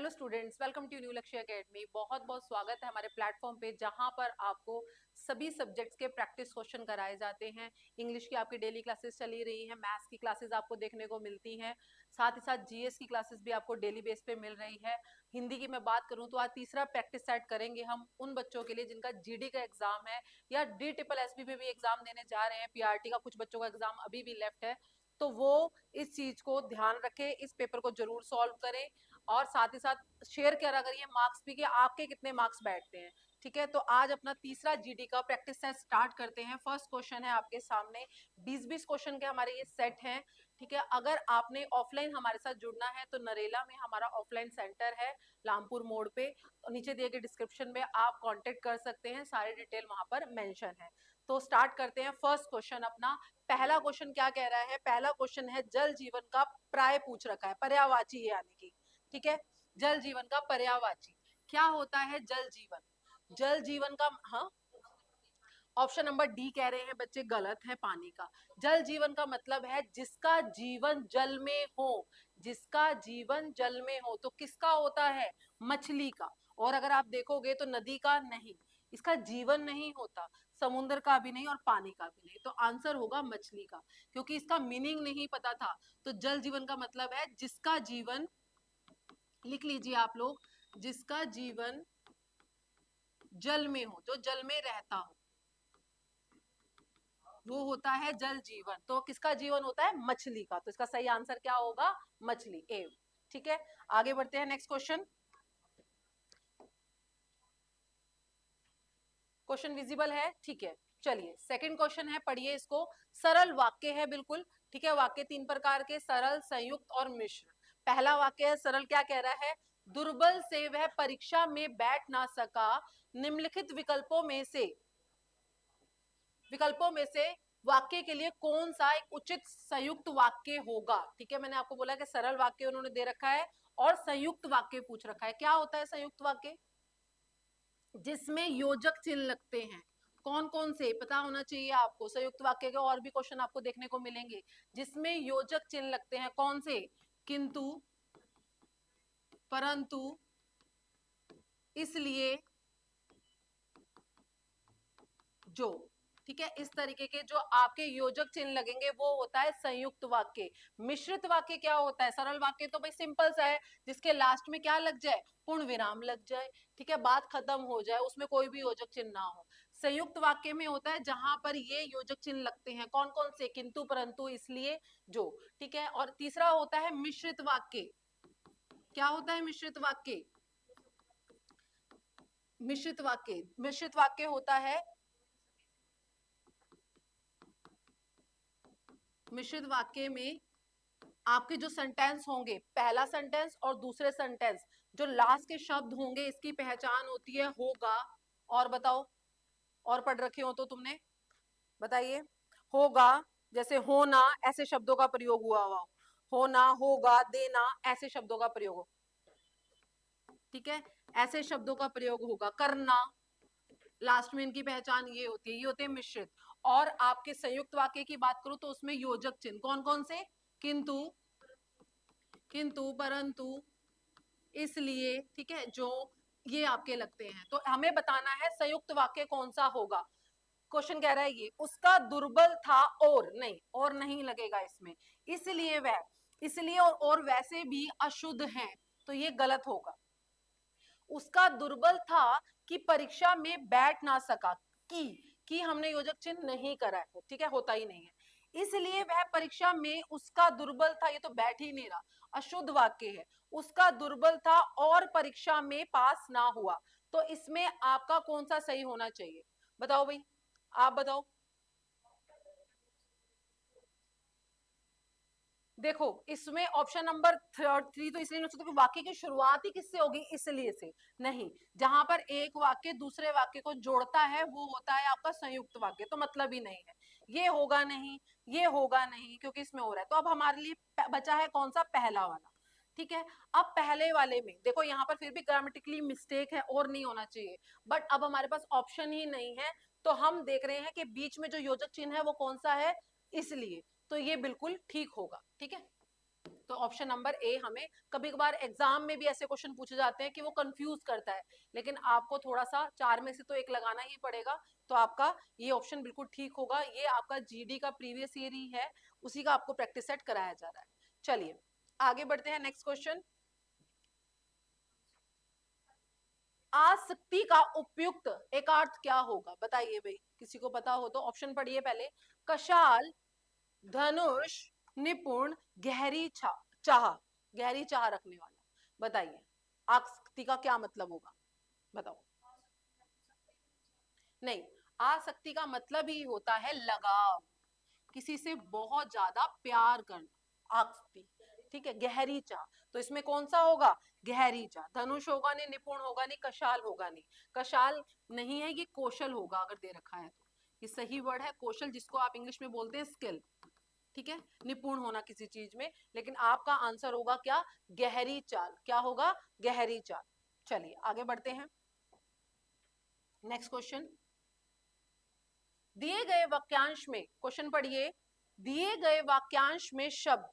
Hello students, welcome to new Lakshya academy. बहुत बहुत स्वागत है हमारे प्लेटफॉर्म पे, जहां पर आपको सभी सब्जेक्ट्स के प्रैक्टिस क्वेश्चन कराए जाते हैं। इंग्लिश की आपकी डेली क्लासेस चली रही हैं, मैथ्स की क्लासेस आपको देखने को मिलती हैं, साथ ही साथ जीएस की क्लासेस भी आपको डेली बेस पे मिल रही है। हिंदी की मैं बात करूं तो आज तीसरा प्रैक्टिस सेट करेंगे हम उन बच्चों के लिए जिनका जीडी का एग्जाम है या DSSB में भी एग्जाम देने जा रहे हैं। पीआरटी का कुछ बच्चों का एग्जाम अभी भी लेफ्ट है, तो वो इस चीज को ध्यान रखें, इस पेपर को जरूर सॉल्व करें और साथ ही साथ शेयर करा करिए मार्क्स भी कि आपके कितने मार्क्स बैठते हैं। ठीक है, तो आज अपना तीसरा जीडी का प्रैक्टिस सेट स्टार्ट करते हैं। फर्स्ट क्वेश्चन है आपके सामने, 20-20 क्वेश्चन के हमारे ये सेट हैं। ठीक है, अगर आपने ऑफलाइन हमारे साथ जुड़ना है तो नरेला में हमारा ऑफलाइन सेंटर है, लामपुर मोड़ पे। नीचे दिए गए डिस्क्रिप्शन में आप कांटेक्ट कर सकते हैं, सारी डिटेल वहां पर मेंशन है। तो स्टार्ट करते हैं फर्स्ट क्वेश्चन अपना। पहला क्वेश्चन क्या कह रहा है? पहला क्वेश्चन है जल जीवन का प्राय पूछ रखा है, पर्यायवाची यानी कि। ठीक है, जल जीवन का पर्यायवाची क्या होता है? जल जीवन, जल जीवन का, हाँ, ऑप्शन नंबर डी कह रहे हैं बच्चे, गलत है, पानी का। जल जीवन का मतलब है जिसका जीवन जल में हो, जिसका जीवन जल में हो। तो किसका होता है? मछली का। और अगर आप देखोगे तो नदी का नहीं, इसका जीवन नहीं होता, समुद्र का भी नहीं और पानी का भी नहीं। तो आंसर होगा मछली का, क्योंकि इसका मीनिंग नहीं पता था। तो जल जीवन का मतलब है जिसका जीवन, लिख लीजिए आप लोग, जिसका जीवन जल में हो, जो जल में रहता हो, वो होता है जल जीवन। तो किसका जीवन होता है? मछली का। तो इसका सही आंसर क्या होगा? मछली, ए। ठीक है, आगे बढ़ते हैं। नेक्स्ट क्वेश्चन, क्वेश्चन विजिबल है? ठीक है, चलिए सेकंड क्वेश्चन है, पढ़िए इसको। सरल वाक्य है बिल्कुल। ठीक है, वाक्य तीन प्रकार के, सरल, संयुक्त और मिश्र। पहला वाक्य है सरल, क्या कह रहा है? दुर्बल से वह परीक्षा में बैठ ना सका, निम्नलिखित विकल्पों में से वाक्य के लिए कौन सा एक उचित संयुक्त वाक्य होगा? ठीक है, मैंने आपको बोला कि सरल वाक्य उन्होंने दे रखा है और संयुक्त वाक्य पूछ रखा है। क्या होता है संयुक्त वाक्य? जिसमें योजक चिन्ह लगते हैं। कौन कौन से पता होना चाहिए आपको। संयुक्त वाक्य के और भी क्वेश्चन आपको देखने को मिलेंगे जिसमें योजक चिन्ह लगते हैं। कौन से? किंतु, परंतु, इसलिए, जो। ठीक है, इस तरीके के जो आपके योजक चिन्ह लगेंगे वो होता है संयुक्त वाक्य। मिश्रित वाक्य क्या होता है? सरल वाक्य तो भाई सिंपल सा है, जिसके लास्ट में क्या लग जाए? पूर्ण विराम लग जाए। ठीक है, बात खत्म हो जाए, उसमें कोई भी योजक चिन्ह ना हो। संयुक्त वाक्य में होता है जहां पर ये योजक चिन्ह लगते हैं। कौन कौन से? किंतु, परंतु, इसलिए, जो। ठीक है, और तीसरा होता है मिश्रित वाक्य। क्या होता है मिश्रित वाक्य? मिश्रित वाक्य होता है, मिश्रित वाक्य में आपके जो सेंटेंस होंगे, पहला सेंटेंस और दूसरे सेंटेंस, जो लास्ट के शब्द होंगे, इसकी पहचान होती है होगा। और बताओ, और पढ़ रखे हो तो तुमने, बताइए। होगा, जैसे होना, ऐसे शब्दों का प्रयोग हुआ हुआ, होना, होगा, देना, ऐसे शब्दों का प्रयोग हो। ठीक है, ऐसे शब्दों का प्रयोग होगा। करना, लास्ट में इनकी पहचान ये होती है, ये होते हैं मिश्रित। और आपके संयुक्त वाक्य की बात करूं तो उसमें योजक चिन्ह कौन कौन से? किंतु, परंतु, इसलिए, ठीक है, जो, ये आपके लगते हैं। तो हमें बताना है संयुक्त वाक्य कौन सा होगा। क्वेश्चन कह रहा है ये, उसका दुर्बल था और, नहीं, और नहीं लगेगा इसमें। इसलिए वह, इसलिए और वैसे भी अशुद्ध हैं, तो ये गलत होगा। उसका दुर्बल था कि परीक्षा में बैठ ना सका, की हमने योजक चिन्ह नहीं करा है। ठीक है, होता ही नहीं है। इसलिए वह परीक्षा में, उसका दुर्बल था, ये तो बैठ ही नहीं रहा, अशुद्ध वाक्य है। उसका दुर्बल था और परीक्षा में पास ना हुआ। तो इसमें आपका कौन सा सही होना चाहिए? बताओ भाई, आप बताओ। देखो, इसमें ऑप्शन नंबर 3 तो इसलिए नहीं हो सकता कि वाक्य की शुरुआत ही किससे होगी, इसलिए से नहीं। जहां पर एक वाक्य दूसरे वाक्य को जोड़ता है वो होता है आपका संयुक्त वाक्य, तो मतलब ही नहीं है। ये होगा नहीं, ये होगा नहीं, क्योंकि इसमें हो रहा है। तो अब हमारे लिए बचा है कौन सा? पहला वाला। ठीक है, अब पहले वाले में देखो, यहाँ पर फिर भी ग्रामेटिकली मिस्टेक है और नहीं होना चाहिए, बट अब हमारे पास ऑप्शन ही नहीं है। तो हम देख रहे हैं कि बीच में जो योजक चिन्ह है वो कौन सा है, इसलिए। तो ये बिल्कुल ठीक होगा। ठीक है, तो ऑप्शन नंबर ए हमें, कभी कभार एग्जाम में भी ऐसे क्वेश्चन पूछे जाते हैं कि वो कंफ्यूज करता है, लेकिन आपको थोड़ा सा 4 में से तो एक लगाना ही पड़ेगा, तो आपका ये ऑप्शन बिल्कुल ठीक होगा। ये आपका जीडी का प्रीवियस ईयर ही है, उसी का आपको प्रैक्टिस सेट कराया जा रहा है। चलिए आगे बढ़ते हैं, नेक्स्ट क्वेश्चन। आसक्ति का उपयुक्त एक अर्थ क्या होगा, बताइए भाई, किसी को पता हो तो ऑप्शन पढ़िए पहले। कशाल, धनुष, निपुण, गहरी चाह, गहरी चाह रखने वाला, बताइए आसक्ति का क्या मतलब होगा, बताओ। नहीं, आसक्ति का मतलब ही होता है लगाव, किसी से बहुत ज्यादा प्यार करना, आसक्ति, ठीक है। गहरी चाह, तो इसमें कौन सा होगा, गहरी चाह। धनुष होगा नहीं, निपुण होगा नहीं, कशाल होगा नहीं, कशाल नहीं है, ये कौशल होगा अगर दे रखा है तो, ये सही वर्ड है कौशल, जिसको आप इंग्लिश में बोलते हैं स्किल, ठीक है, निपुण होना किसी चीज में। लेकिन आपका आंसर होगा क्या, गहरी चाल, क्या होगा, गहरी चाल। चलिए आगे बढ़ते हैं, नेक्स्ट क्वेश्चन। दिए गए वाक्यांश में, क्वेश्चन पढ़िए, दिए गए वाक्यांश में शब्द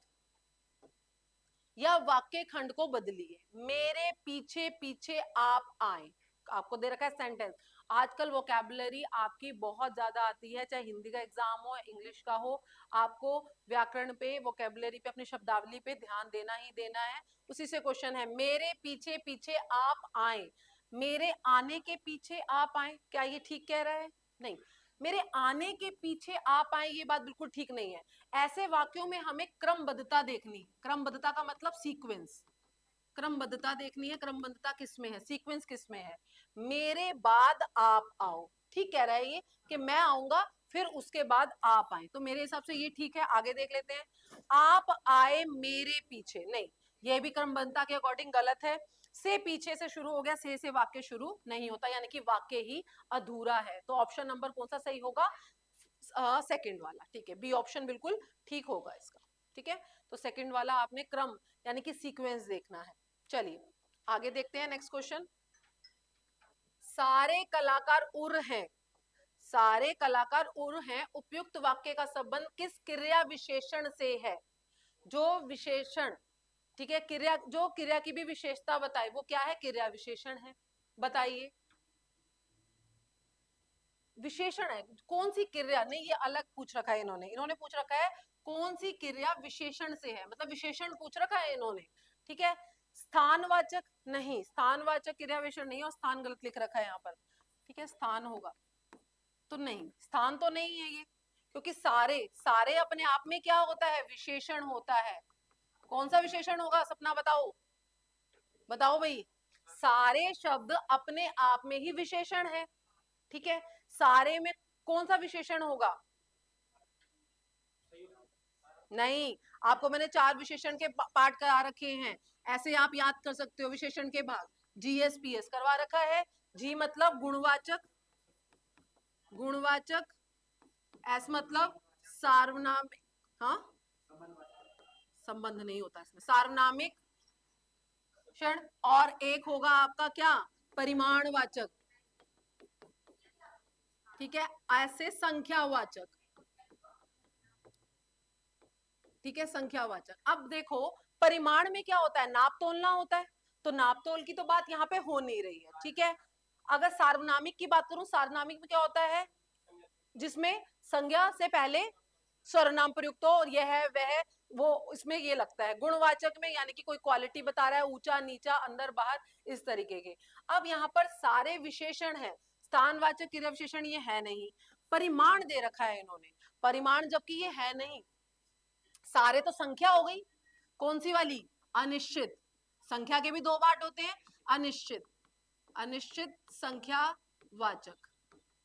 या वाक्य खंड को बदलिए। मेरे पीछे पीछे आप आए, आपको दे रखा है सेंटेंस। आजकल वोकैबुलरी आपकी बहुत ज्यादा आती है, चाहे हिंदी का एग्जाम हो, इंग्लिश का हो, आपको व्याकरण पे, वोकैबुलरी पे, अपनी शब्दावली पे ध्यान देना ही देना है। उसी से क्वेश्चन है, मेरे पीछे पीछे आप आए, मेरे आने के पीछे आप आए, क्या ये ठीक कह रहा है, नहीं। मेरे आने के पीछे आप आए, ये बात बिल्कुल ठीक नहीं है। ऐसे वाक्यों में हमें क्रमबद्धता देखनी, क्रमबद्धता का मतलब सीक्वेंस, क्रमबद्धता देखनी है, क्रमबद्धता किसमें है, सीक्वेंस किसमें है। मेरे बाद आप आओ, ठीक कह रहा है ये कि मैं आऊंगा फिर उसके बाद आप आए, तो मेरे हिसाब से ये ठीक है। आगे देख लेते हैं, आप आए मेरे पीछे, नहीं, ये भी क्रमबद्धता के अकॉर्डिंग गलत है। से पीछे से शुरू हो गया, से वाक्य शुरू नहीं होता, यानी कि वाक्य ही अधूरा है। तो ऑप्शन नंबर कौन सा सही होगा, सेकंड वाला, ठीक है, बी ऑप्शन बिल्कुल ठीक होगा इसका, ठीक है। तो सेकंड वाला आपने क्रम यानी कि सीक्वेंस देखना है। चलिए आगे देखते हैं, नेक्स्ट क्वेश्चन। सारे कलाकार उर हैं, सारे कलाकार उर हैं, उपयुक्त वाक्य का संबंध किस क्रिया विशेषण से है। जो विशेषण, ठीक है, क्रिया, जो क्रिया की भी विशेषता बताए वो क्या है, क्रिया विशेषण है, बताइए। विशेषण है, कौन सी क्रिया, नहीं ये अलग पूछ रखा है इन्होंने, इन्होंने पूछ रखा है कौन सी क्रिया विशेषण से है, मतलब विशेषण पूछ रखा है इन्होंने, ठीक है। स्थानवाचक नहीं, स्थानवाचक क्रिया विशेषण नहीं, और स्थान गलत लिख रखा है यहाँ पर, ठीक है, स्थान होगा तो नहीं, स्थान तो नहीं है ये, क्योंकि सारे, सारे अपने आप में क्या होता है, विशेषण होता है। कौन सा विशेषण होगा, सपना बताओ, बताओ भाई। सारे शब्द अपने आप में ही विशेषण है, ठीक है। सारे में कौन सा विशेषण होगा, नहीं, आपको मैंने 4 विशेषण के पाठ करा रखे हैं, ऐसे आप याद कर सकते हो विशेषण के भाग, जीएसपीएस करवा रखा है। जी मतलब गुणवाचक, गुणवाचक, एस मतलब सार्वनामिक, हाँ, संबंध नहीं होता इसमें, सार्वनामिक क्षण, और एक होगा आपका क्या, परिमाणवाचक, ठीक है, ऐसे संख्यावाचक, ठीक है, संख्यावाचक। अब देखो परिमाण में क्या होता है, नाप तोलना होता है, तो नाप तोल की तो बात यहाँ पे हो नहीं रही है, ठीक है। अगर सार्वनामिक की बात करूं, सार्वनामिक में क्या होता है, जिसमें संज्ञा से पहले सर्वनाम प्रयुक्त हो, और यह है वह वो, इसमें ये लगता है। गुणवाचक में यानी कि कोई क्वालिटी बता रहा है, ऊंचा नीचा अंदर बाहर, इस तरीके के। अब यहाँ पर सारे विशेषण है, स्थानवाचक क्रिया विशेषण ये है नहीं, परिमाण दे रखा है इन्होंने, परिमाण जबकि ये है नहीं। सारे तो संख्या हो गई, कौन सी वाली, अनिश्चित, संख्या के भी 2 पार्ट होते हैं, अनिश्चित, अनिश्चित संख्या वाचक,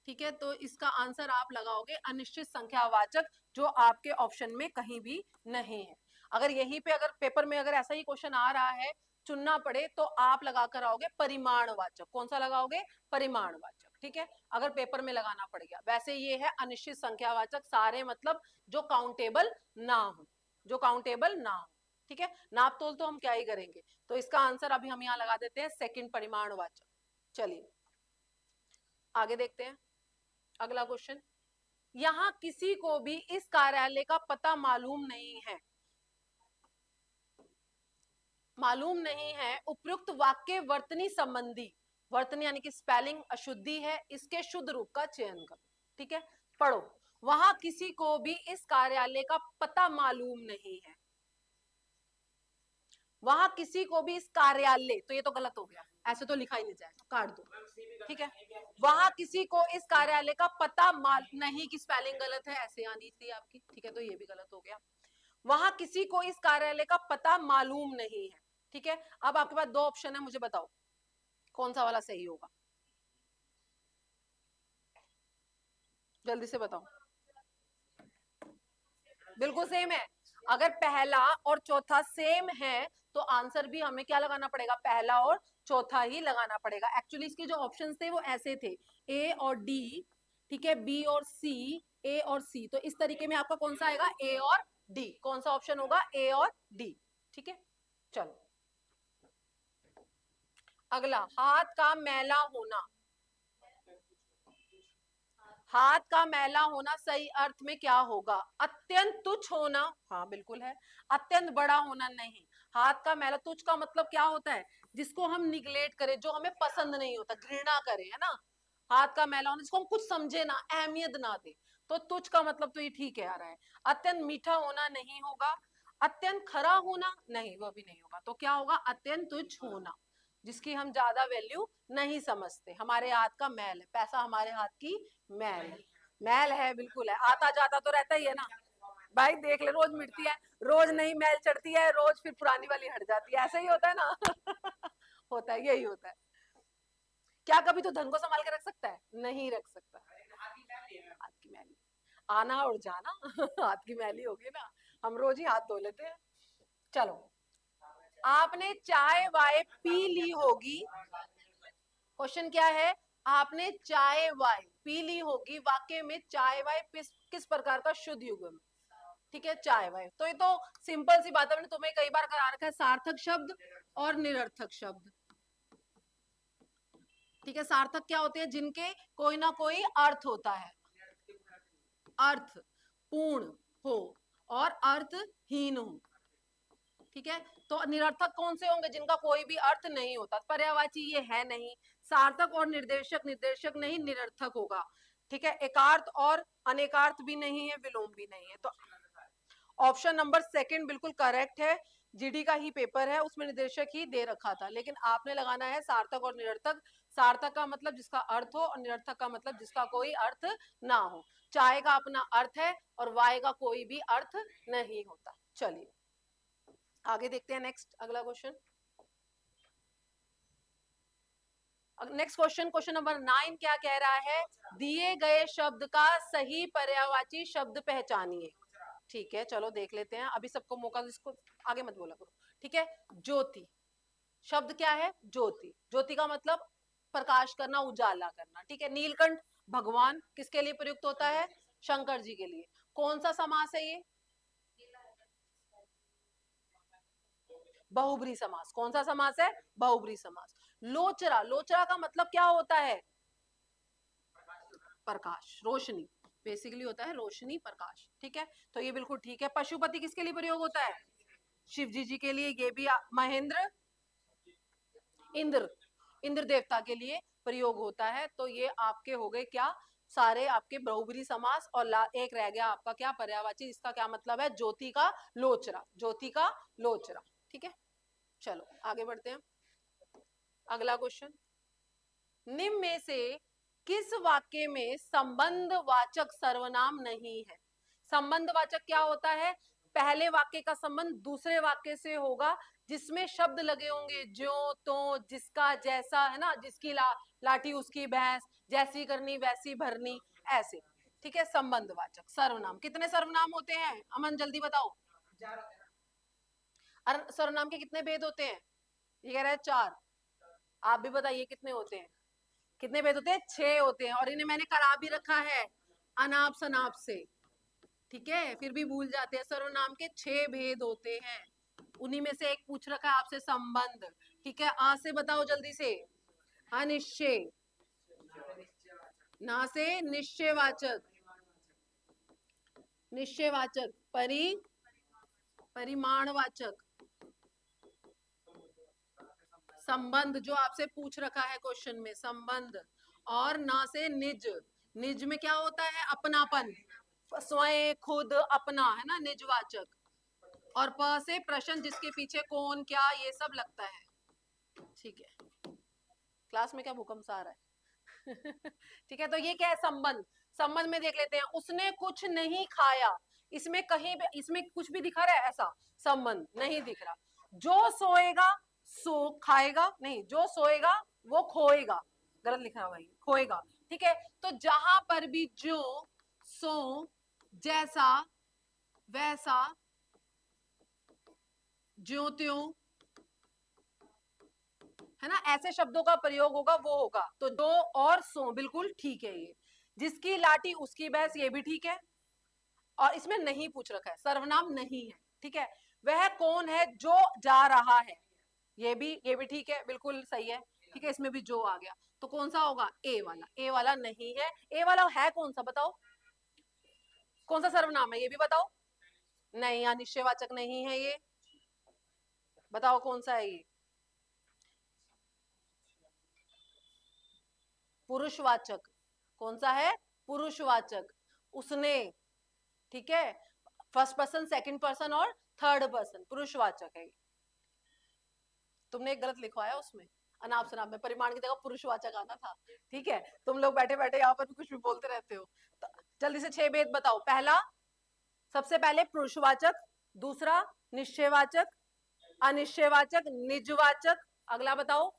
ठीक है। तो इसका आंसर आप लगाओगे अनिश्चित संख्या वाचक, जो आपके ऑप्शन में कहीं भी नहीं है। अगर यहीं पे अगर पेपर में अगर ऐसा ही क्वेश्चन आ रहा है, चुनना पड़े, तो आप लगा कर आओगे परिमाणवाचक, कौन सा लगाओगे, परिमाणवाचक, ठीक है, अगर पेपर में लगाना पड़ गया। वैसे ये है अनिश्चित संख्यावाचक, सारे मतलब जो काउंटेबल ना हो, जो काउंटेबल ना हो, ठीक है। नाप तोल तो हम क्या ही करेंगे, तो इसका आंसर अभी हम यहाँ लगा देते हैं सेकंड, परिमाणवाचक। चलिए आगे देखते हैं, अगला क्वेश्चन। यहाँ किसी को भी इस कार्यालय का पता मालूम नहीं है, मालूम नहीं है उपयुक्त वाक्य वर्तनी संबंधी, वर्तनी यानी कि स्पेलिंग अशुद्धि है, इसके शुद्ध रूप का चयन करो। ठीक है, पढ़ो। वहां किसी को भी इस कार्यालय का पता मालूम नहीं है। वहां किसी को भी इस कार्यालय, तो ये तो गलत हो गया, ऐसे तो लिखा ही नहीं जाएगा, काट दो। ठीक है, वहां किसी को इस कार्यालय का पता माल नहीं की स्पेलिंग गलत है, ऐसे आनी थी आपकी। ठीक है, तो ये भी गलत हो गया। वहां किसी को इस कार्यालय का पता मालूम नहीं है। ठीक है, अब आपके पास दो ऑप्शन है, मुझे बताओ कौन सा वाला सही होगा, जल्दी से बताओ। बिल्कुल सेम है। अगर पहला और चौथा सेम है तो आंसर भी हमें क्या लगाना पड़ेगा, पहला और चौथा ही लगाना पड़ेगा। एक्चुअली इसके जो ऑप्शंस थे वो ऐसे थे, ए और डी, ठीक है, बी और सी, ए और सी। तो इस तरीके में आपका कौन सा आएगा, ए और डी। कौन सा ऑप्शन होगा, ए और डी। ठीक है, चलो अगला, हाथ का मैला होना। हाथ का मैला होना सही अर्थ में क्या होगा, अत्यंत तुच्छ होना, हाँ बिल्कुल है। अत्यंत बड़ा होना नहीं। हाथ का मैला, तुच्छ का मतलब क्या होता है, जिसको हम निगलेक्ट करें, जो हमें पसंद नहीं होता, घृणा करें, है ना। हाथ का मैला होना जिसको हम कुछ समझे ना, अहमियत ना दे, तो तुच्छ का मतलब तो ये ठीक है आ रहा है। अत्यंत मीठा होना नहीं होगा। अत्यंत खरा होना नहीं, वो भी नहीं होगा। तो क्या होगा, अत्यंत तुच्छ होना, जिसकी हम ज्यादा वैल्यू नहीं समझते। हमारे हाथ का मैल है, पैसा हमारे हाथ की मैल है। मैल है, बिल्कुल है, आता जाता तो रहता ही है ना भाई, देख ले, रोज मिटती है, रोज नई मैल चढ़ती है, रोज फिर पुरानी वाली हट जाती है, ऐसा ही होता है ना। होता है, यही होता है। क्या कभी तो धन को संभाल के रख सकता है, नहीं रख सकता। हाथ की मैली, आना और जाना। हाथ की मैली होगी ना, हम रोज ही हाथ धो लेते हैं। चलो, आपने चाय वाय पी ली होगी। क्वेश्चन क्या है, आपने चाय वाय पी ली होगी, वाक्य में चाय वाय किस प्रकार का शुद्ध युग्म। ठीक है, चाय वाय, तो ये तो सिंपल सी बात है, मैंने तुम्हें कई बार करा रखा है, सार्थक शब्द और निरर्थक शब्द। ठीक है, सार्थक क्या होते हैं, जिनके कोई ना कोई अर्थ होता है, अर्थ पूर्ण हो और अर्थहीन हो। ठीक है, तो निरर्थक कौन से होंगे, जिनका कोई भी अर्थ नहीं होता, पर्यायवाची ये है नहीं। सार्थक और निर्देशक, निर्देशक नहीं, निरर्थक होगा। ठीक है, एकार्थ और अनेकार्थ भी नहीं है, विलोम भी नहीं है। तो ऑप्शन नंबर सेकंड बिल्कुल करेक्ट है। जीडी का ही पेपर है, उसमें निर्देशक ही दे रखा था, लेकिन आपने लगाना है सार्थक और निरर्थक। सार्थक का मतलब जिसका अर्थ हो, और निरर्थक का मतलब जिसका कोई अर्थ ना हो। चाय का अपना अर्थ है और वाय का कोई भी अर्थ नहीं होता। चलिए आगे देखते हैं, नेक्स्ट अगला question. Next question, question number 9 क्या कह रहा है, दिए गए शब्द का सही पर्यायवाची शब्द पहचानिए। ठीक है, चलो देख लेते हैं, अभी सबको मौका, इसको आगे मत बोला करो। ठीक है, ज्योति शब्द क्या है, ज्योति, ज्योति का मतलब प्रकाश करना, उजाला करना। ठीक है, नीलकंठ भगवान किसके लिए प्रयुक्त होता है, शंकर जी के लिए। कौन सा समास है ये, बहुब्री समास। कौन सा समास है, बहुब्री समास। लोचरा, लोचरा का मतलब क्या होता है, प्रकाश, रोशनी, बेसिकली होता है रोशनी, प्रकाश। ठीक है, तो ये बिल्कुल ठीक है। पशुपति किसके लिए प्रयोग होता है, शिव जी के लिए। ये भी महेंद्र, इंद्र, इंद्र देवता के लिए प्रयोग होता है। तो ये आपके हो गए क्या, सारे आपके बहुब्री समास। और एक रह गया आपका क्या, पर्यायवाची, इसका क्या मतलब है, ज्योति का लोचरा, ज्योति का लोचरा। ठीक है, चलो आगे बढ़ते हैं। अगला क्वेश्चन, निम्न में से किस वाक्य में संबंध वाचक सर्वनाम नहीं है। संबंध वाचक क्या होता है, पहले वाक्य का संबंध दूसरे वाक्य से होगा, जिसमें शब्द लगे होंगे जो, तो, जिसका, जैसा, है ना, जिसकी लाठी उसकी भैंस, जैसी करनी वैसी भरनी, ऐसे। ठीक है, संबंध वाचक सर्वनाम। कितने सर्वनाम होते हैं, अमन जल्दी बताओ। अरे सर्वनाम के कितने भेद होते हैं, ये कह रहा है 4। आप भी बताइए कितने होते हैं, कितने भेद होते हैं, 6 होते हैं, और इन्हें मैंने करा भी रखा है अनाप शनाप से। ठीक है, फिर भी भूल जाते हैं, सर्वनाम के 6 भेद होते हैं, उन्हीं में से एक पूछ रखा है आपसे, संबंध। ठीक है, आ से बताओ जल्दी से, अनिश्चय, ना से निश्चयवाचक, निश्चयवाचक, परिमाणवाचक, संबंध जो आपसे पूछ रखा है क्वेश्चन में, संबंध। और ना से निज, निज में क्या होता है, अपनापन, स्वयं, खुद, अपना, है ना, निजवाचक। और प से प्रश्न जिसके पीछे कौन क्या ये सब लगता है। ठीक है, क्लास में क्या भूकंप सा आ रहा है। ठीक है, तो ये क्या है, संबंध। संबंध में देख लेते हैं, उसने कुछ नहीं खाया, इसमें कहीं भी, इसमें कुछ भी दिखा रहा है ऐसा, संबंध नहीं दिख रहा। जो सोएगा सो खाएगा, नहीं, जो सोएगा वो खोएगा, गलत लिखा हुआ है, खोएगा। ठीक है, तो जहां पर भी जो, सो, जैसा, वैसा, ज्यों त्यों, है ना, ऐसे शब्दों का प्रयोग होगा वो होगा। तो दो और सो बिल्कुल ठीक है ये। जिसकी लाठी उसकी भैंस, ये भी ठीक है। और इसमें नहीं पूछ रखा है, सर्वनाम नहीं है। ठीक है, वह कौन है जो जा रहा है, ये भी ठीक है, बिल्कुल सही है। ठीक है, इसमें भी जो आ गया, तो कौन सा होगा, ए वाला। ए वाला नहीं है, ए वाला है कौन सा बताओ, कौन सा सर्वनाम है ये भी बताओ। नहीं, यहाँ निश्चयवाचक नहीं है ये, बताओ कौन सा है ये, पुरुषवाचक। कौन सा है, पुरुषवाचक, उसने। ठीक है, फर्स्ट पर्सन, सेकंड पर्सन और थर्ड पर्सन, पुरुषवाचक है। तुमने एक गलत लिखवाया उसमें, अनाप शनाप में, परिमाण की जगह पुरुषवाचक आना था। ठीक है, तुम लोग बैठे बैठे यहाँ पर भी कुछ भी बोलते रहते हो। तो जल्दी से 6 भेद बताओ। पहला, सबसे पहले पुरुषवाचक, दूसरा निश्चयवाचक, अनिश्चयवाचक, निजवाचक, अगला बताओ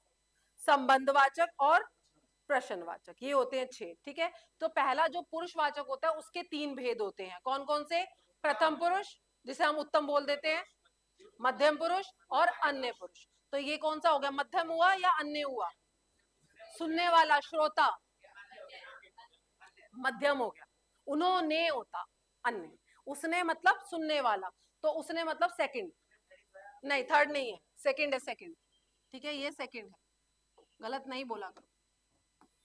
संबंधवाचक और प्रश्नवाचक, ये होते हैं 6। ठीक है, तो पहला जो पुरुषवाचक होता है उसके 3 भेद होते हैं, कौन कौन से, प्रथम पुरुष जिसे हम उत्तम बोल देते हैं, मध्यम पुरुष और अन्य पुरुष। तो ये कौन सा हो गया, मध्यम हुआ या अन्य हुआ, सुनने वाला, श्रोता, मध्यम हो गया। उन्होंने होता अन्य, उसने मतलब सुनने वाला, तो उसने मतलब सेकंड, नहीं थर्ड नहीं है, सेकंड है, सेकंड। ठीक है, ये सेकंड है, गलत नहीं बोला करो।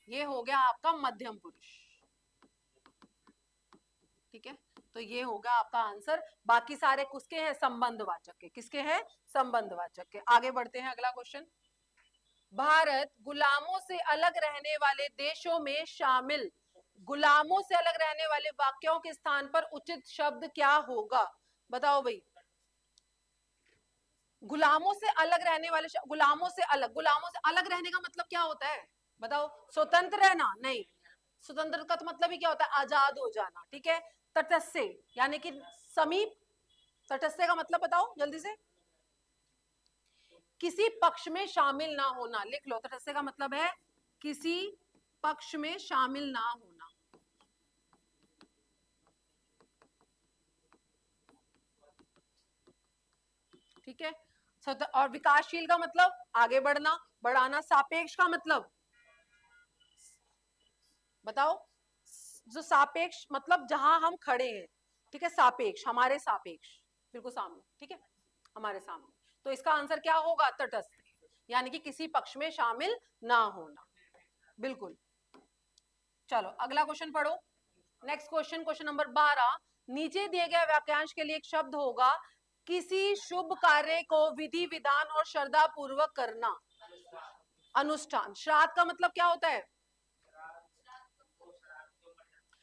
ये हो गया आपका मध्यम पुरुष। ठीक है, तो ये होगा आपका आंसर। बाकी सारे किसके हैं, संबंधवाचक के, किसके हैं, संबंधवाचक के। आगे बढ़ते हैं, अगला क्वेश्चन। भारत गुलामों से अलग रहने वाले देशों में शामिल, गुलामों से अलग रहने वाले वाक्यों के स्थान पर उचित शब्द क्या होगा, बताओ भाई। गुलामों से अलग रहने वाले, गुलामों से अलग, गुलामों से अलग रहने का मतलब क्या होता है बताओ, स्वतंत्र रहना, नहीं, स्वतंत्र का तो मतलब ही क्या होता है, आजाद हो जाना। ठीक है, तटस्थ से यानी कि समीप, तटस्थ का मतलब बताओ जल्दी से, किसी पक्ष में शामिल ना होना, लिख लो, तटस्थ का मतलब है किसी पक्ष में शामिल ना होना। ठीक है, और विकासशील का मतलब आगे बढ़ना, बढ़ाना। सापेक्ष का मतलब बताओ, जो सापेक्ष मतलब जहां हम खड़े हैं। ठीक है, सापेक्ष, हमारे सापेक्ष, बिल्कुल सामने। ठीक है, हमारे सामने, तो इसका आंसर क्या होगा, तटस्थ, यानी कि किसी पक्ष में शामिल ना होना, बिल्कुल। चलो अगला क्वेश्चन पढ़ो। Next question, question number 12। नीचे दिए गए वाक्यांश के लिए एक शब्द होगा, किसी शुभ कार्य को विधि विधान और श्रद्धा पूर्वक करना, अनुष्ठान। श्राद्ध का मतलब क्या होता है,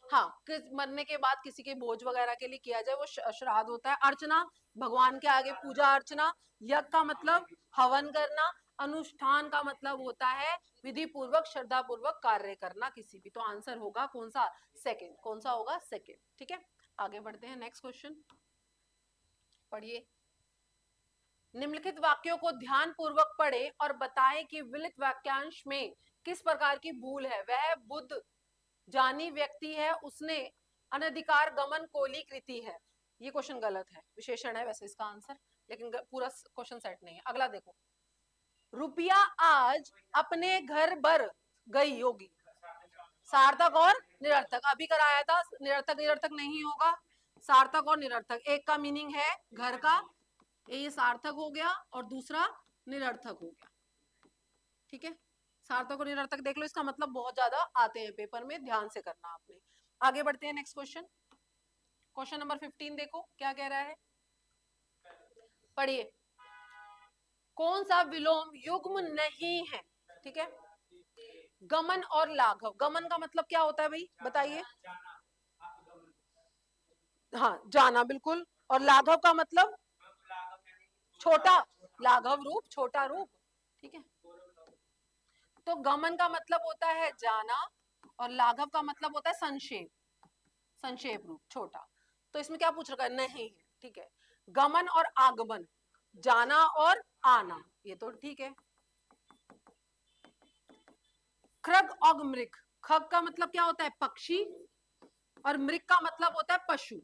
हाँ, मरने के बाद किसी के भोज वगैरह के लिए किया जाए वो श्राद्ध होता है। अर्चना, भगवान के आगे पूजा अर्चना। यज्ञ का मतलब हवन करना। अनुष्ठान का मतलब होता है विधि पूर्वक, श्रद्धा पूर्वक कार्य करना किसी भी। तो आंसर होगा कौन सा, सेकंड। कौन सा होगा, सेकंड। ठीक है, आगे बढ़ते हैं, नेक्स्ट क्वेश्चन पढ़िए। निम्नलिखित वाक्यों को ध्यान पूर्वक पढ़े और बताएं कि विलित वाक्यांश में किस प्रकार की भूल है। वह बुद्ध जानी व्यक्ति है, उसने अनधिकार गमन कोली कृति है। ये क्वेश्चन गलत है, विशेषण है वैसे इसका आंसर, लेकिन पूरा क्वेश्चन सेट नहीं है। अगला देखो, रुपया आज अपने घर बर गई होगी, सार्थक और निरर्थक। अभी कराया था, निरर्थक निरर्थक नहीं होगा, सार्थक और निरर्थक। एक का मीनिंग है घर का, ये सार्थक हो गया, और दूसरा निरर्थक हो गया। ठीक है, सार्थक और निरर्थक देख लो, इसका मतलब बहुत ज्यादा आते हैं पेपर में, ध्यान से करना आपने। आगे बढ़ते हैं, नेक्स्ट क्वेश्चन, क्वेश्चन नंबर 15 देखो क्या कह रहा है, पढ़िए। कौन सा विलोम युग्म नहीं है? ठीक है, गमन और लाघव। गमन का मतलब क्या होता है भाई, बताइए? हाँ, जाना, बिल्कुल। और लाघव का मतलब छोटा, लाघव रूप, छोटा रूप। ठीक है, तो गमन का मतलब होता है जाना और लाघव का मतलब होता है संक्षेप, संक्षेप रूप, छोटा। तो इसमें क्या पूछ रखा है? नहीं है। ठीक है, गमन और आगमन, जाना और आना, ये तो ठीक है। खग और मृग, खग का मतलब क्या होता है? पक्षी, और मृग का मतलब होता है पशु।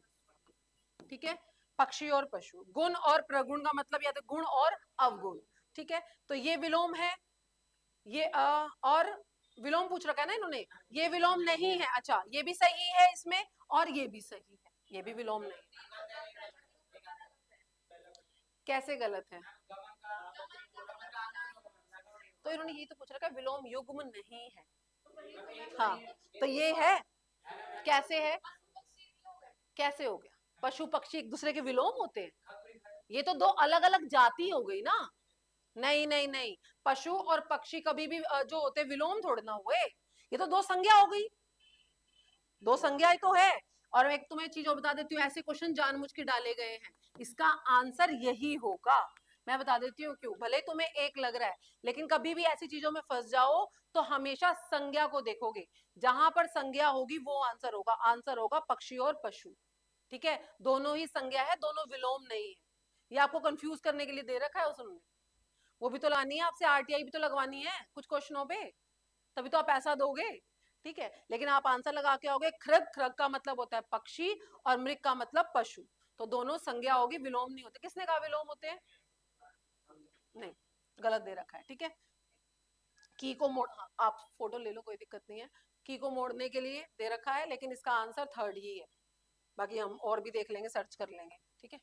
ठीक है, पक्षी और पशु। गुण और प्रगुण का मतलब या तो गुण और अवगुण। ठीक है, तो ये विलोम है। ये और विलोम पूछ रखा है ना इन्होंने, ये विलोम नहीं है। अच्छा, ये भी सही है इसमें, और ये भी सही है, ये भी विलोम नहीं। कैसे गलत है? तो इन्होंने ये तो पूछ रखा है विलोम युग्म नहीं है। हाँ, तो ये है। कैसे है? कैसे हो गया? पशु पक्षी एक दूसरे के विलोम होते हैं? ये तो दो अलग अलग जाति हो गई ना। नहीं नहीं नहीं, पशु और पक्षी कभी भी जो होते विलोम थोड़े ना हुए, ये तो दो संज्ञा हो गई। दो संज्ञा तो है। और एक तुम्हें चीज और बता देती हूँ, ऐसे क्वेश्चन जानबूझ के डाले गए हैं, इसका आंसर यही होगा। मैं बता देती हूँ क्यों। भले तुम्हें एक लग रहा है, लेकिन कभी भी ऐसी चीजों में फंस जाओ तो हमेशा संज्ञा को देखोगे। जहां पर संज्ञा होगी वो आंसर होगा। आंसर होगा पक्षी और पशु। ठीक है, दोनों ही संज्ञा है, दोनों विलोम नहीं है। ये आपको कंफ्यूज करने के लिए दे रखा है उसने। वो भी तो लानी है आपसे, आरटीआई भी तो लगवानी है कुछ क्वेश्चनों पे, तभी तो आप पैसा दोगे। ठीक है, लेकिन आप आंसर लगा के आओगे। खृग, खृग का मतलब होता है पक्षी, और मृग का मतलब पशु। तो दोनों संज्ञा होगी, विलोम नहीं होते। किसने कहा विलोम होते हैं? नहीं, गलत दे रखा है। ठीक है, की को मोड़, हाँ, आप फोटो ले लो, कोई दिक्कत नहीं है। की को मोड़ने के लिए दे रखा है, लेकिन इसका आंसर थर्ड ही है। बाकी हम और भी देख लेंगे, सर्च कर लेंगे। ठीक है,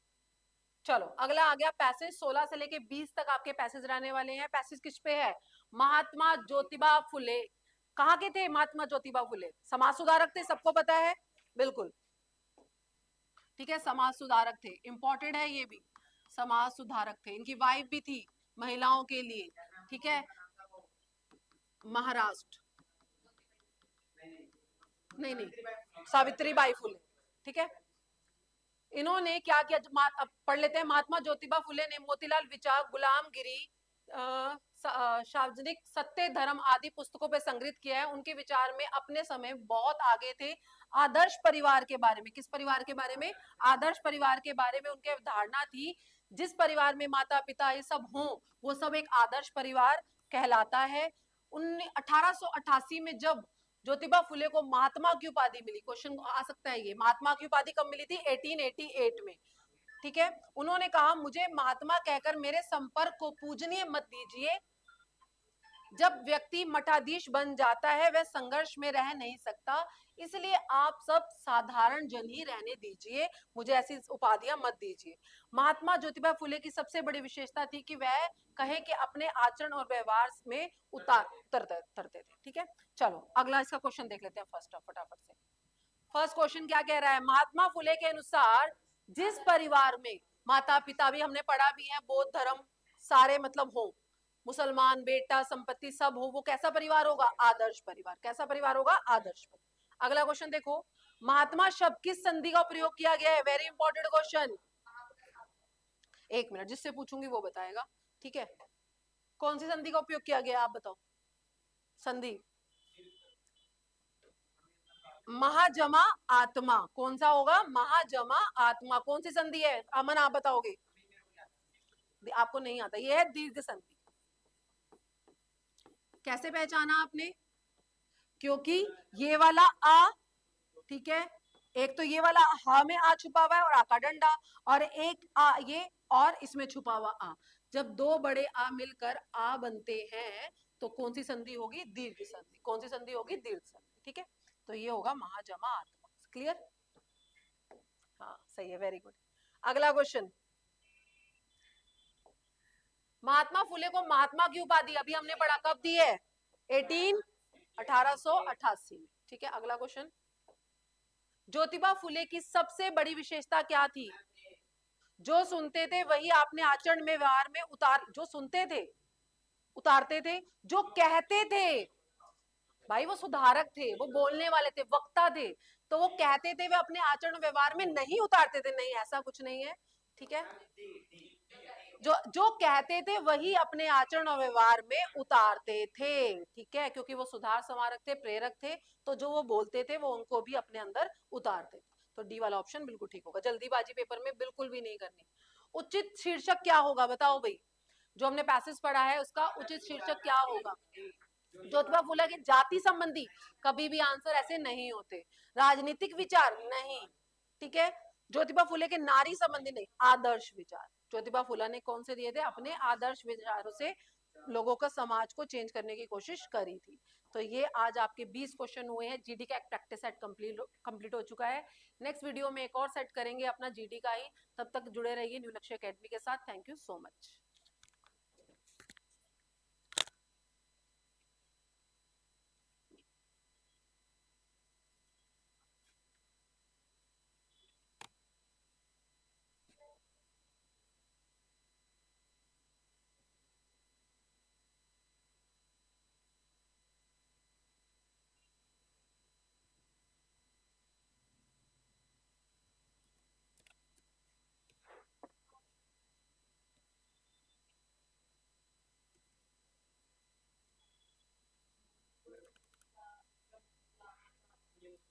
चलो अगला आ गया पैसेज। 16 से लेके 20 तक आपके पैसेज रहने वाले हैं। पैसेज किस पे है? महात्मा ज्योतिबा फुले। कहाँ के थे महात्मा ज्योतिबा फुले? समाज सुधारक थे, सबको पता है, बिल्कुल। ठीक है, समाज सुधारक थे, इंपॉर्टेंट है ये भी। समाज सुधारक थे, इनकी वाइफ भी थी महिलाओं के लिए। ठीक है, महाराष्ट्र, नहीं नहीं, सावित्री बाई फुले। ठीक है, इन्होंने क्या किया? अब पढ़ लेते हैं। महात्मा ज्योतिबा फुले ने मोतीलाल विचार, गुलामगिरी, सार्वजनिक सत्य, धर्म आदि पुस्तकों पे संग्रहित किया है। उनके विचार में अपने समय बहुत आगे थे। आदर्श परिवार के बारे में, किस परिवार के बारे में? आदर्श परिवार के बारे में उनके धारणा थी। जिस परिवार में माता पिता ये सब हों, वो सब एक आदर्श परिवार कहलाता है। 1888 में जब ज्योतिबा फुले को महात्मा की उपाधि मिली, क्वेश्चन आ सकता है ये, महात्मा की उपाधि कब मिली थी? 1888 में। ठीक है, उन्होंने कहा मुझे महात्मा कहकर मेरे संपर्क को पूजनीय मत दीजिए। जब व्यक्ति मठाधीश बन जाता है वह संघर्ष में रह नहीं सकता, इसलिए आप सब साधारण जन ही रहने दीजिए, मुझे ऐसी उपाधियां मत दीजिए। महात्मा ज्योतिबा फुले की सबसे बड़ी विशेषता थी कि वह कहे कि अपने आचरण और व्यवहार में उतरते थे। ठीक है, चलो अगला इसका क्वेश्चन देख लेते हैं फर्स्ट, फटाफट से। फर्स्ट क्वेश्चन क्या कह रहा है? महात्मा फुले के अनुसार जिस परिवार में माता पिता भी, हमने पढ़ा भी है, बौद्ध धर्म सारे मतलब हो, मुसलमान, बेटा, संपत्ति सब हो, वो कैसा परिवार होगा? आदर्श परिवार। कैसा परिवार होगा? आदर्श परिवार। अगला क्वेश्चन देखो, महात्मा शब्द किस संधि का प्रयोग किया गया है? Very important question. एक मिनट, जिससे पूछूंगी वो बताएगा। ठीक है, कौन सी संधि का उपयोग किया गया, आप बताओ। संधि महाजमा आत्मा। कौन सा होगा? महाजमा आत्मा। कौन सी संधि है अमन, आप बताओगे? आपको नहीं आता, ये है दीर्घ संधि। कैसे पहचाना आपने? क्योंकि ये वाला आ, ठीक है, एक तो ये वाला हा में आ छुपा हुआ है और आ का डंडा, और एक आ ये, और इसमें छुपा हुआ आ। जब दो बड़े आ मिलकर आ बनते हैं तो कौन सी संधि होगी? दीर्घ संधि। कौन सी संधि होगी? दीर्घ संधि। ठीक है, तो ये होगा महाजमा आत्मा। क्लियर? हाँ सही है, वेरी गुड। अगला क्वेश्चन, महात्मा फुले को महात्मा की उपाधि अभी हमने पढ़ा, कब दी है? 1888 में। ठीक है, अगला क्वेश्चन, ज्योतिबा फुले की सबसे बड़ी विशेषता क्या थी? जो सुनते थे वही आपने आचरण में व्यवहार में उतार, जो सुनते थे उतारते थे, जो कहते थे, भाई वो सुधारक थे, वो बोलने वाले थे, वक्ता थे, तो वो कहते थे वे अपने आचरण व्यवहार में नहीं उतारते थे, नहीं ऐसा कुछ नहीं है, ठीक है। जो जो कहते थे वही अपने आचरण और व्यवहार में उतारते थे, ठीक है, क्योंकि वो सुधार संवारक थे, प्रेरक थे, तो जो वो बोलते थे वो उनको भी अपने अंदर उतारते थे। तो डी वाला ऑप्शन बिल्कुल ठीक होगा, जल्दीबाजी पेपर में बिल्कुल भी नहीं करनी। उचित शीर्षक क्या होगा बताओ भाई, जो हमने पैसेज पढ़ा है उसका उचित शीर्षक क्या होगा। ज्योतिबा फूले के जाति संबंधी कभी भी आंसर ऐसे नहीं होते, राजनीतिक विचार नहीं, ठीक है। ज्योतिबा फूले के नारी संबंधी नहीं, आदर्श विचार। ज्योतिबा फूले ने कौन से दिए थे, अपने आदर्श विचारों से लोगों का समाज को चेंज करने की कोशिश करी थी। तो ये आज आपके 20 क्वेश्चन हुए हैं, जीडी का एक प्रैक्टिस सेट कंप्लीट हो चुका है। नेक्स्ट वीडियो में एक और सेट करेंगे अपना जीडी का ही, तब तक जुड़े रहिए न्यू लक्ष्य एकेडमी के साथ। Thank you so much.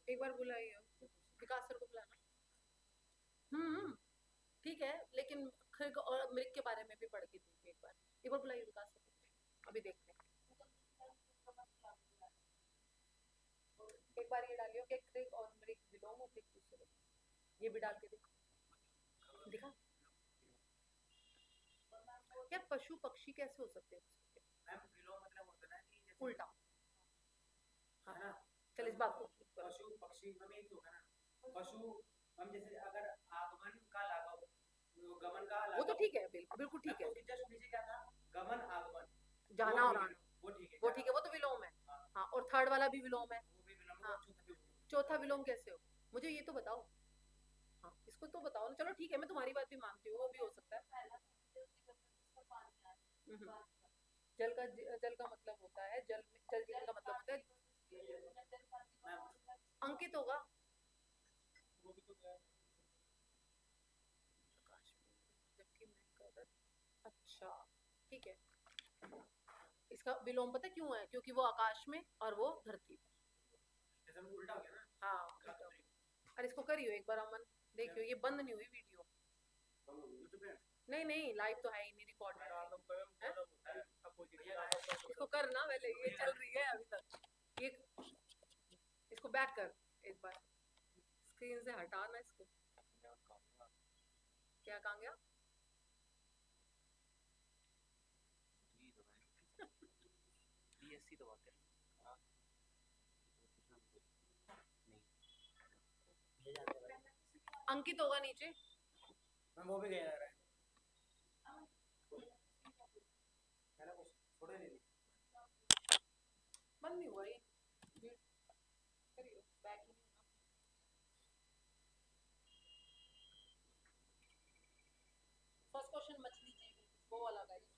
एक बार बुलाइए विकास सर को बुलाना। ठीक है, लेकिन खिर और मृग के बारे में भी पढ़ के दूंगी एक बार बुलाइए विकास सर को, अभी देखते हैं। एक बार ये डालियो कि क्रिक और मृग विलोम और एक दूसरे, ये भी डाल के देखो, दिखा। यार पशु पक्षी कैसे हो सकते हैं मैम, विलोम मतलब होता है कि उल्टा, हाँ ना। चल इस बात को, पशु पक्षी में एक होगा ना, पशु हम जैसे अगर आगमन का लाघव, गमन का लाघव, वो तो ठीक है, बिल्कुल बिल्कुल ठीक है। जस्ट नीचे क्या था, गमन आगमन, जाना और आना, वो ठीक है, वो ठीक है, वो तो विलोम है। हाँ, और थर्ड वाला भी विलोम है, वो भी विलोम। हाँ, चौथा विलोम कैसे हो, मुझे ये तो बताओ। हाँ, इसको तो बताओ ना, चलो ठीक है, मैं तुम्हारी बात भी मानती हूँ, वो भी हो सकता है। जल का, जल का मतलब होता है, जल में जल जीवन का मतलब होता है, अंकित होगा। अच्छा ठीक है, इसका विलोम पता क्यों है, क्योंकि वो आकाश में और वो धरती पे, उल्टा हो गया ना। हाँ उल्टा हो गया। अरे इसको करियो एक बार अमन, देखियो ये बंद नहीं हुई वीडियो। नहीं नहीं, लाइव तो है ही नहीं, रिकॉर्ड है। इसको कर ना, पहले ये चल रही है अभी तक, ये इसको बैक कर एक बार, स्क्रीन से हटाना इसको। क्या कहाँ गया, BSc दबाते हैं। अंकित होगा नीचे, वो भी गया है, बंद नहीं हुआ ये, करियो बैक ही नहीं होना। फर्स्ट क्वेश्चन मछली जीव, वो वाला गाइस।